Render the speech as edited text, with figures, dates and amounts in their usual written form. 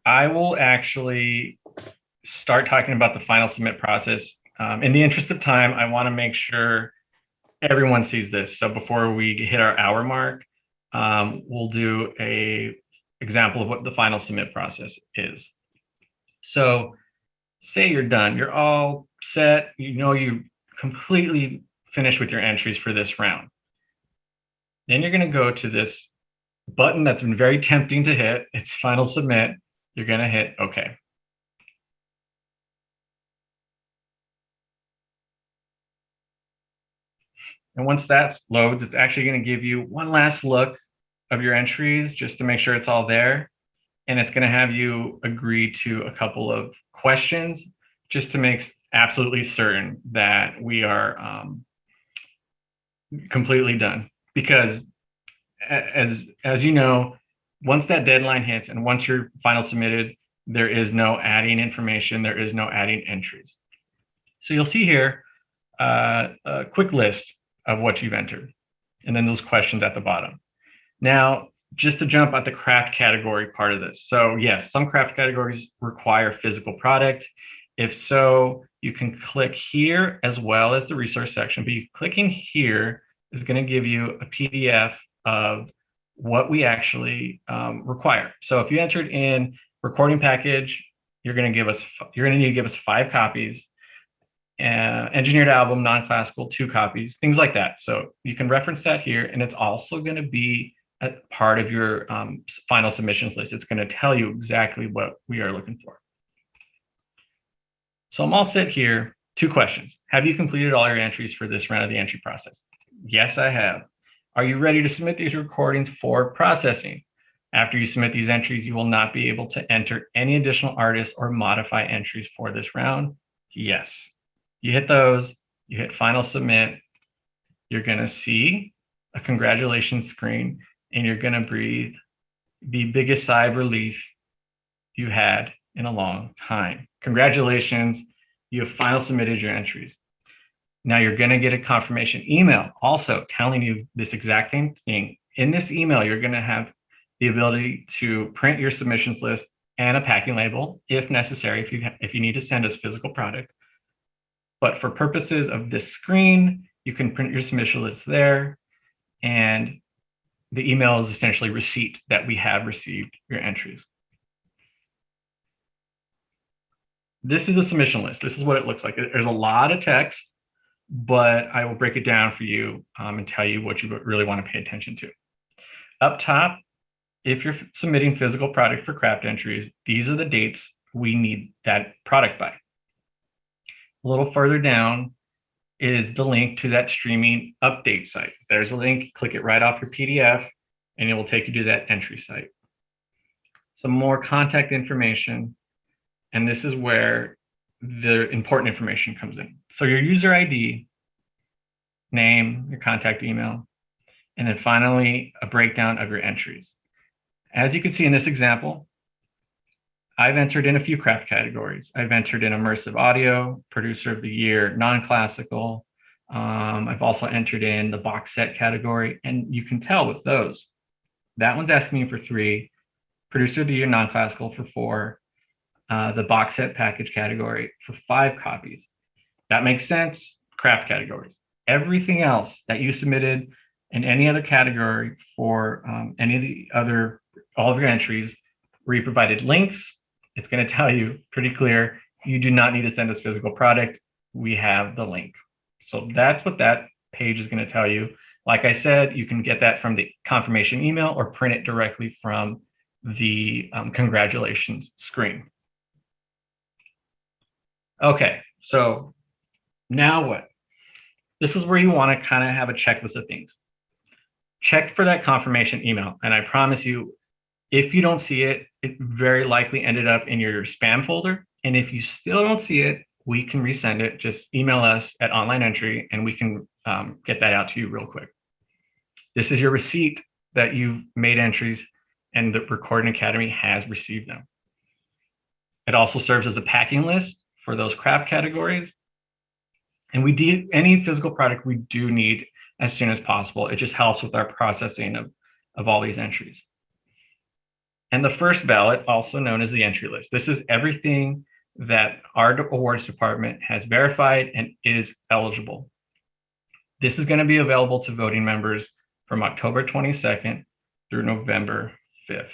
I will actually start talking about the final submit process. In the interest of time, I want to make sure everyone sees this. So before we hit our hour mark, we'll do a example of what the final submit process is. So say you're done, you're all set, you completely finished with your entries for this round. Then you're going to go to this button that's been very tempting to hit. It's final submit. You're going to hit OK. And once that loads, it's actually going to give you one last look of your entries just to make sure it's all there. And it's going to have you agree to a couple of questions just to make absolutely certain that we are completely done. Because as you know, once that deadline hits and once you're final submitted, there is no adding information, there is no adding entries. So you'll see here a quick list of what you've entered, and then those questions at the bottom. Now, just to jump at the craft category part of this. So yes, some craft categories require physical product. If so, you can click here as well as the resource section, but clicking here is going to give you a PDF of what we actually require. So if you entered in recording package, you're going to need to give us 5 copies. Engineered album, non-classical, 2 copies, things like that. So you can reference that here, and it's also going to be a part of your final submissions list. It's going to tell you exactly what we are looking for. So I'm all set here. 2 questions. Have you completed all your entries for this round of the entry process? Yes, I have. Are you ready to submit these recordings for processing? After you submit these entries, you will not be able to enter any additional artists or modify entries for this round. Yes. You hit those, you hit final submit, you're going to see a congratulations screen, and you're going to breathe the biggest sigh of relief you had in a long time. Congratulations, you have final submitted your entries. Now you're going to get a confirmation email also telling you this exact same thing. In this email, you're going to have the ability to print your submissions list and a packing label if necessary, if you need to send us physical product. But for purposes of this screen, you can print your submission list there, and the email is essentially receipt that we have received your entries. This is a submission list. This is what it looks like. There's a lot of text, but I will break it down for you and tell you what you really want to pay attention to. Up top, if you're submitting physical product for craft entries, these are the dates we need that product by. A little further down is the link to that streaming update site. There's a link, click it right off your PDF, and it will take you to that entry site. Some more contact information, and this is where the important information comes in. So your user ID, name, your contact email, and then finally a breakdown of your entries. As you can see in this example, I've entered in a few craft categories. I've entered in immersive audio, producer of the year, non-classical. I've also entered in the box set category, and you can tell with those, that one's asking me for 3, producer of the year, non-classical for 4, the box set package category for 5 copies. That makes sense, craft categories. Everything else that you submitted in any other category for any of the other, all of your entries, where you provided links, it's going to tell you pretty clear, you do not need to send us physical product. We have the link. So that's what that page is going to tell you. Like I said, you can get that from the confirmation email or print it directly from the congratulations screen. Okay, so now what? This is where you want to kind of have a checklist of things. Check for that confirmation email, and I promise you, if you don't see it, it very likely ended up in your spam folder. And if you still don't see it, we can resend it. Just email us at online entry and we can get that out to you real quick. This is your receipt that you've made entries and the Recording Academy has received them. It also serves as a packing list for those craft categories. And any physical product we do need as soon as possible. It just helps with our processing of all these entries. And the first ballot, also known as the entry list. This is everything that our awards department has verified and is eligible. This is going to be available to voting members from October 22nd through November 5th.